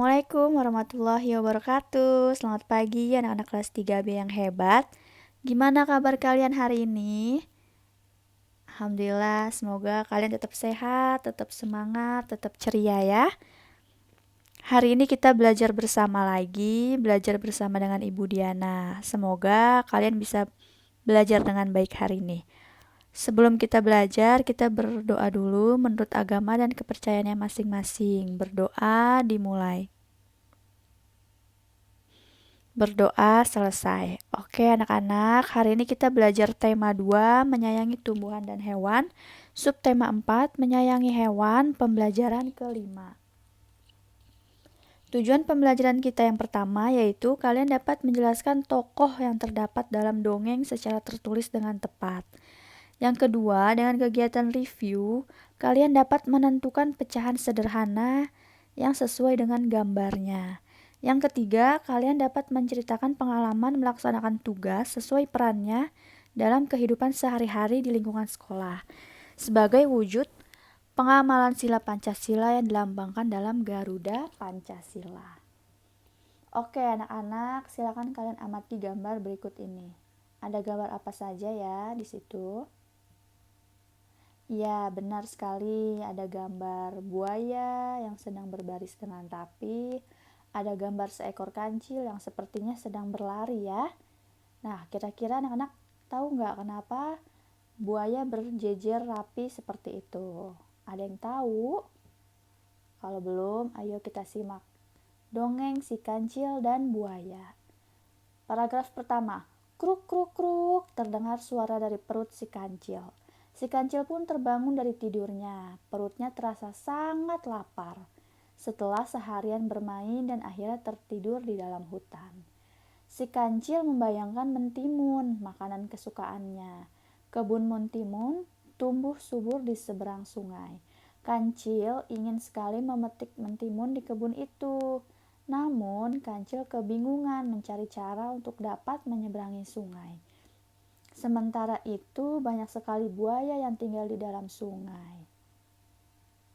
Assalamualaikum warahmatullahi wabarakatuh. Selamat pagi anak-anak kelas 3B yang hebat. Gimana kabar kalian hari ini? Alhamdulillah, semoga kalian tetap sehat, tetap semangat, tetap ceria ya. Hari ini kita belajar bersama lagi, belajar bersama dengan Ibu Diana. Semoga kalian bisa belajar dengan baik hari ini. Sebelum kita belajar, kita berdoa dulu menurut agama dan kepercayaannya masing-masing. Berdoa dimulai. Berdoa selesai. Oke anak-anak, hari ini kita belajar tema 2, menyayangi tumbuhan dan hewan. Subtema 4, menyayangi hewan, pembelajaran kelima. Tujuan pembelajaran kita yang pertama yaitu kalian dapat menjelaskan tokoh yang terdapat dalam dongeng secara tertulis dengan tepat. Yang kedua, dengan kegiatan review, kalian dapat menentukan pecahan sederhana yang sesuai dengan gambarnya. Yang ketiga, kalian dapat menceritakan pengalaman melaksanakan tugas sesuai perannya dalam kehidupan sehari-hari di lingkungan sekolah, sebagai wujud pengamalan sila Pancasila yang dilambangkan dalam Garuda Pancasila. Oke anak-anak, silakan kalian amati gambar berikut ini. Ada gambar apa saja ya di situ? Ya, benar sekali. Ada gambar buaya yang sedang berbaris dengan rapi. Ada gambar seekor kancil yang sepertinya sedang berlari ya. Nah, kira-kira anak-anak tahu nggak kenapa buaya berjejer rapi seperti itu? Ada yang tahu? Kalau belum, ayo kita simak. Dongeng si kancil dan buaya. Paragraf pertama. Kruk kruk kruk, terdengar suara dari perut si kancil. Si kancil pun terbangun dari tidurnya. Perutnya terasa sangat lapar setelah seharian bermain dan akhirnya tertidur di dalam hutan. Si kancil membayangkan mentimun, makanan kesukaannya. Kebun mentimun tumbuh subur di seberang sungai. Kancil ingin sekali memetik mentimun di kebun itu. Namun, Kancil kebingungan mencari cara untuk dapat menyeberangi sungai. Sementara itu, banyak sekali buaya yang tinggal di dalam sungai.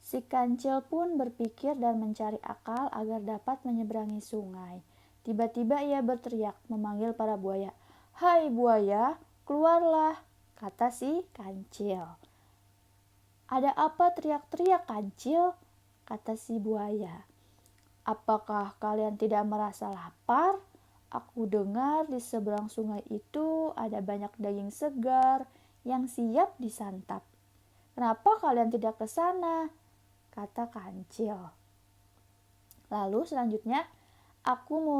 Si Kancil pun berpikir dan mencari akal agar dapat menyeberangi sungai. Tiba-tiba ia berteriak memanggil para buaya. "Hai buaya, keluarlah," kata si Kancil. "Ada apa teriak-teriak, Kancil?" kata si buaya. "Apakah kalian tidak merasa lapar? Aku dengar di seberang sungai itu ada banyak daging segar yang siap disantap. Kenapa kalian tidak ke sana?" kata Kancil. "Lalu selanjutnya, aku mau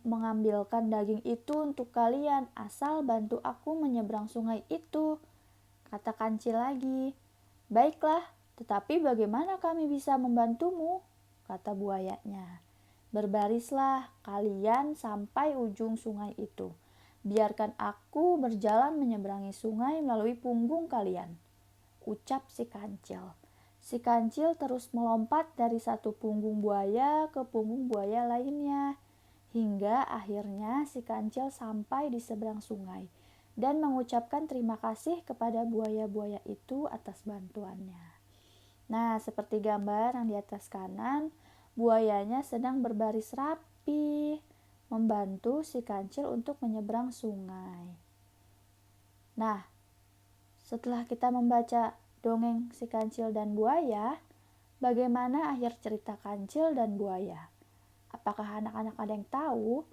mengambilkan daging itu untuk kalian asal bantu aku menyeberang sungai itu," kata Kancil lagi. "Baiklah, tetapi bagaimana kami bisa membantumu?" kata buayanya. "Berbarislah kalian sampai ujung sungai itu. Biarkan aku berjalan menyeberangi sungai melalui punggung kalian," ucap si Kancil. Si Kancil terus melompat dari satu punggung buaya ke punggung buaya lainnya, hingga akhirnya si Kancil sampai di seberang sungai dan mengucapkan terima kasih kepada buaya-buaya itu atas bantuannya. Nah, seperti gambar yang di atas kanan, buayanya sedang berbaris rapi, membantu si Kancil untuk menyeberang sungai. Nah, setelah kita membaca dongeng si Kancil dan buaya, bagaimana akhir cerita Kancil dan buaya? Apakah anak-anak ada yang tahu?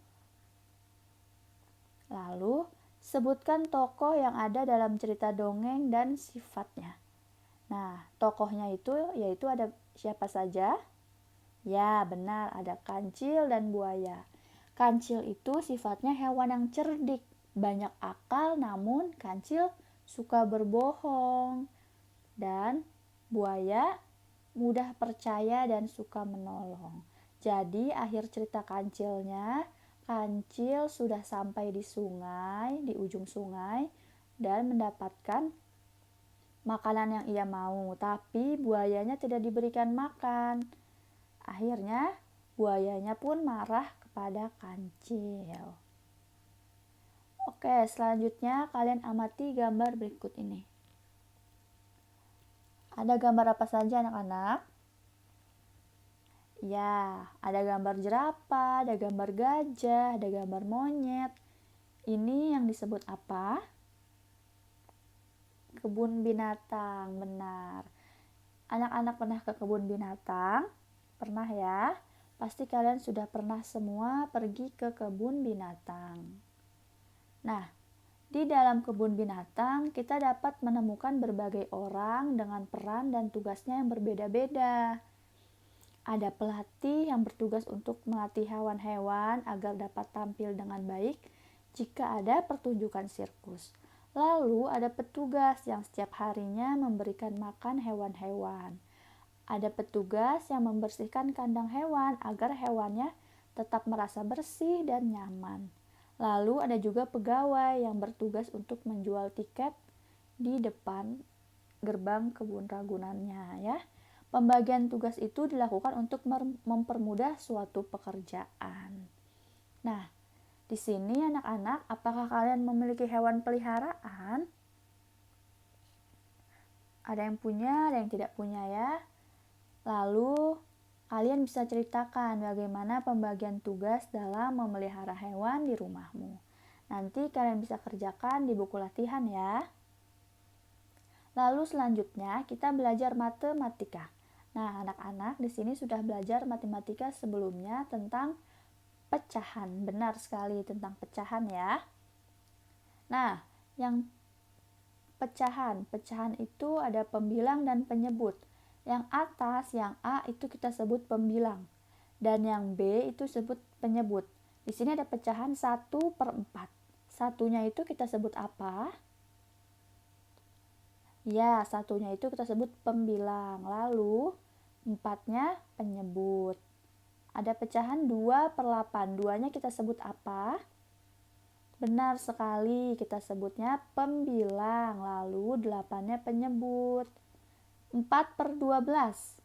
Lalu, sebutkan tokoh yang ada dalam cerita dongeng dan sifatnya. Nah, tokohnya itu yaitu ada siapa saja? Ya, benar, ada kancil dan buaya. Kancil itu sifatnya hewan yang cerdik, banyak akal, namun kancil suka berbohong. Dan buaya mudah percaya dan suka menolong. Jadi, akhir cerita kancilnya, kancil sudah sampai di sungai, di ujung sungai, dan mendapatkan makanan yang ia mau, tapi buayanya tidak diberikan makan. Akhirnya buayanya pun marah kepada kancil. Oke, selanjutnya kalian amati gambar berikut ini. Ada gambar apa saja anak-anak? Ya, ada gambar jerapah, ada gambar gajah, ada gambar monyet. Ini yang disebut apa? Kebun binatang, benar. Anak-anak pernah ke kebun binatang? Pernah ya? Pasti kalian sudah pernah semua pergi ke kebun binatang. Nah, di dalam kebun binatang kita dapat menemukan berbagai orang dengan peran dan tugasnya yang berbeda-beda. Ada pelatih yang bertugas untuk melatih hewan-hewan agar dapat tampil dengan baik jika ada pertunjukan sirkus. Lalu ada petugas yang setiap harinya memberikan makan hewan-hewan. Ada petugas yang membersihkan kandang hewan agar hewannya tetap merasa bersih dan nyaman. Lalu ada juga pegawai yang bertugas untuk menjual tiket di depan gerbang kebun ragunannya ya. Pembagian tugas itu dilakukan untuk mempermudah suatu pekerjaan. Nah, di sini anak-anak, apakah kalian memiliki hewan peliharaan? Ada yang punya, ada yang tidak punya ya. Lalu, kalian bisa ceritakan bagaimana pembagian tugas dalam memelihara hewan di rumahmu. Nanti kalian bisa kerjakan di buku latihan ya. Lalu selanjutnya kita belajar matematika. Nah, anak-anak di sini sudah belajar matematika sebelumnya tentang pecahan. Benar sekali tentang pecahan ya. Nah, yang pecahan itu ada pembilang dan penyebut. Yang atas, yang A itu kita sebut pembilang. Dan yang B itu sebut penyebut. Di sini ada pecahan 1/4. Satunya itu kita sebut apa? Ya, satunya itu kita sebut pembilang. Lalu, 4-nya penyebut. Ada pecahan 2/8. 2-nya kita sebut apa? Benar sekali, kita sebutnya pembilang. Lalu, 8-nya penyebut. 4/12.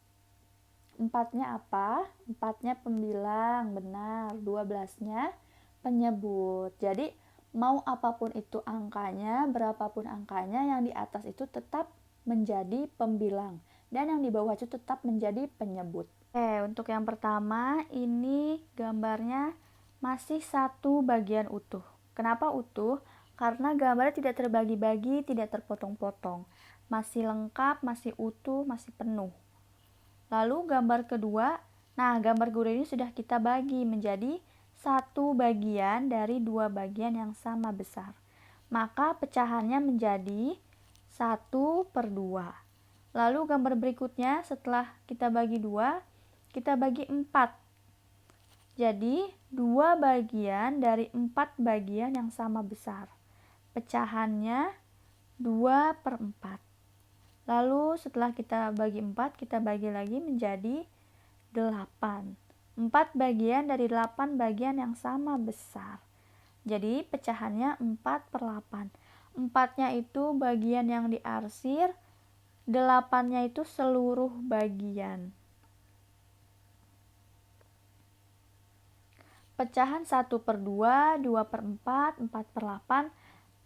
4-nya apa? 4-nya pembilang. Benar, 12-nya penyebut. Jadi, mau apapun itu angkanya, berapapun angkanya, yang di atas itu tetap menjadi pembilang. Dan yang di bawah itu tetap menjadi penyebut. Oke, untuk yang pertama, ini gambarnya masih satu bagian utuh. Kenapa utuh? Karena gambarnya tidak terbagi-bagi, tidak terpotong-potong. Masih lengkap, masih utuh, masih penuh. Lalu gambar kedua, nah gambar kedua ini sudah kita bagi menjadi satu bagian dari dua bagian yang sama besar. Maka pecahannya menjadi 1/2. Lalu gambar berikutnya setelah kita bagi 2, kita bagi 4. Jadi 2 bagian dari 4 bagian yang sama besar. Pecahannya 2/4. Lalu setelah kita bagi 4, kita bagi lagi menjadi 8. 4 bagian dari 8 bagian yang sama besar. Jadi pecahannya 4/8. 4-nya itu bagian yang diarsir, 8-nya itu seluruh bagian. Pecahan 1/2, 2/4, 4/8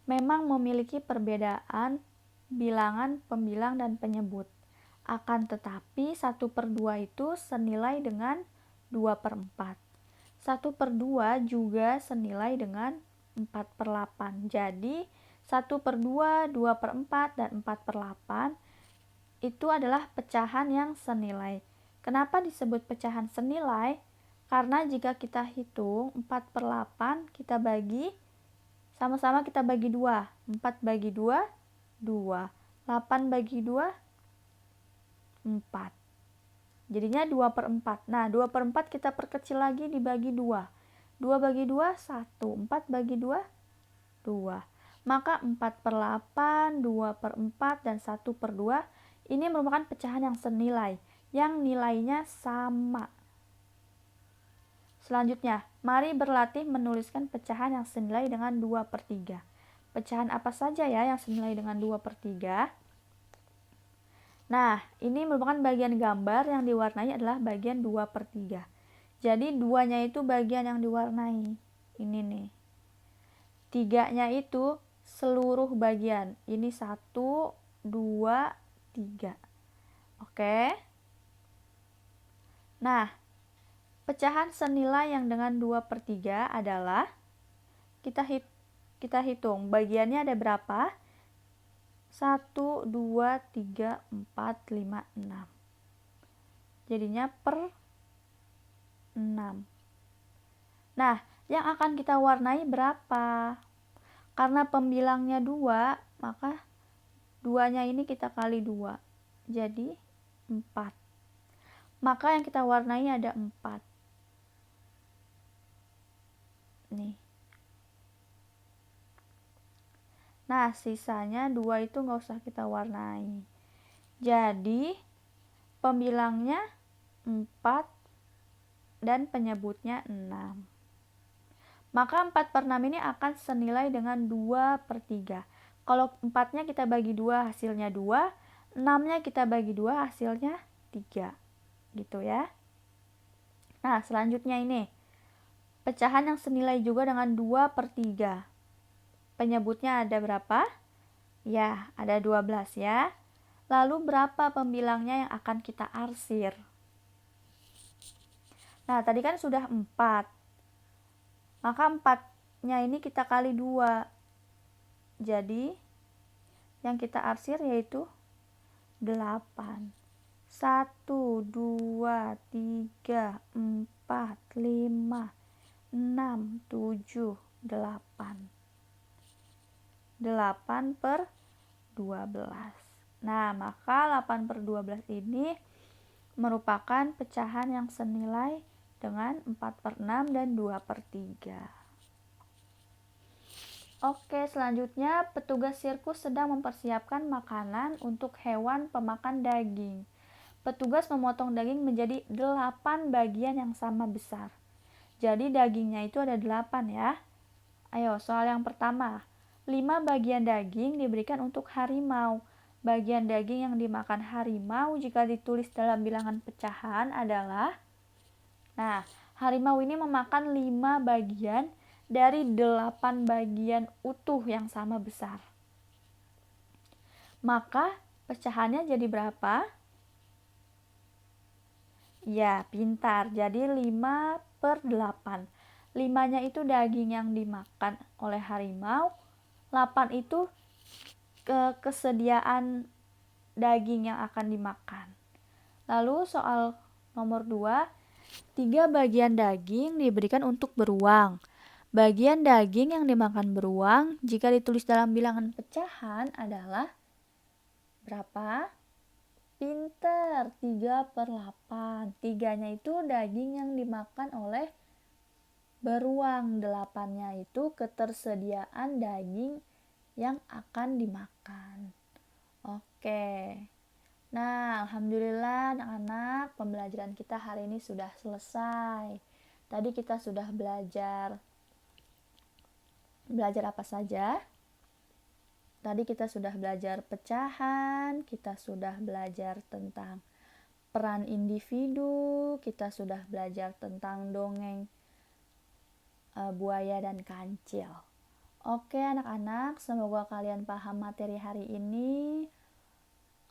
memang memiliki perbedaan bilangan pembilang dan penyebut. Akan tetapi 1/2 itu senilai dengan 2/4. 1/2 juga senilai dengan 4/8. Jadi 1/2, 2/4, dan 4/8 itu adalah pecahan yang senilai. Kenapa disebut pecahan senilai? Karena jika kita hitung 4/8 kita bagi, sama-sama kita bagi 2. 4 bagi 2, 2. 8 bagi 2, 4. Jadinya 2/4. Nah, 2/4 kita perkecil lagi dibagi 2. 2 bagi 2, 1. 4 bagi 2, 2. Maka 4/8, 2/4, dan 1/2 ini merupakan pecahan yang senilai, yang nilainya sama. Selanjutnya, mari berlatih menuliskan pecahan yang senilai dengan 2/3. Pecahan apa saja ya yang senilai dengan 2/3? Nah, ini merupakan bagian gambar yang diwarnai adalah bagian 2/3. Jadi, 2-nya itu bagian yang diwarnai. Ini nih. 3-nya itu seluruh bagian. Ini 1, 2, 3. Oke. Nah, Pecahan senilai yang dengan 2/3 adalah, kita hitung bagiannya ada berapa? 1, 2, 3, 4, 5, 6. Jadinya per 6. Nah, yang akan kita warnai berapa? Karena pembilangnya 2, maka 2-nya ini kita kali 2. Jadi 4. Maka yang kita warnai ada 4. Nih. Nah, sisanya 2 itu nggak usah kita warnai. Jadi, pembilangnya 4 dan penyebutnya 6. Maka 4/6 ini akan senilai dengan 2/3. Kalau 4-nya kita bagi 2 hasilnya 2, 6-nya kita bagi 2 hasilnya 3. Gitu ya. Nah, selanjutnya ini. Pecahan yang senilai juga dengan 2/3. Penyebutnya ada berapa? Ya, ada 12 ya. Lalu berapa pembilangnya yang akan kita arsir? Nah, tadi kan sudah 4. Maka 4-nya ini kita kali 2. Jadi, yang kita arsir yaitu 8. 1, 2, 3, 4, 5, 6, 7, 8. 8/12. Nah, maka 8/12 ini merupakan pecahan yang senilai dengan 4/6 dan 2/3. Oke, selanjutnya petugas sirkus sedang mempersiapkan makanan untuk hewan pemakan daging. Petugas memotong daging menjadi 8 bagian yang sama besar. Jadi dagingnya itu ada 8 ya. Ayo, soal yang pertama. 5 bagian daging diberikan untuk harimau. Bagian daging yang dimakan harimau jika ditulis dalam bilangan pecahan adalah, nah, harimau ini memakan 5 bagian dari 8 bagian utuh yang sama besar. Maka pecahannya jadi berapa? Ya, pintar. Jadi 5/8. 5-nya itu daging yang dimakan oleh harimau, 8 itu kesediaan daging yang akan dimakan. Lalu soal nomor 2, 3 bagian daging diberikan untuk beruang. Bagian daging yang dimakan beruang jika ditulis dalam bilangan pecahan adalah berapa? Pinter, 3/8. 3-nya itu daging yang dimakan oleh beruang, 8-nya itu ketersediaan daging yang akan dimakan. Oke. Nah, alhamdulillah anak-anak, pembelajaran kita hari ini sudah selesai. Tadi kita sudah belajar apa saja? Tadi kita sudah belajar pecahan, kita sudah belajar tentang peran individu, kita sudah belajar tentang dongeng buaya dan kancil. Oke anak-anak, semoga kalian paham materi hari ini.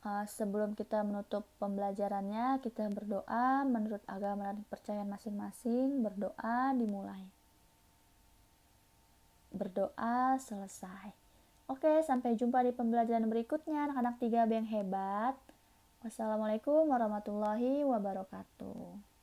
Sebelum kita menutup pembelajarannya, kita berdoa menurut agama dan kepercayaan masing-masing. Berdoa dimulai. Berdoa selesai. Oke, sampai jumpa di pembelajaran berikutnya anak-anak 3B yang hebat. Wassalamualaikum warahmatullahi wabarakatuh.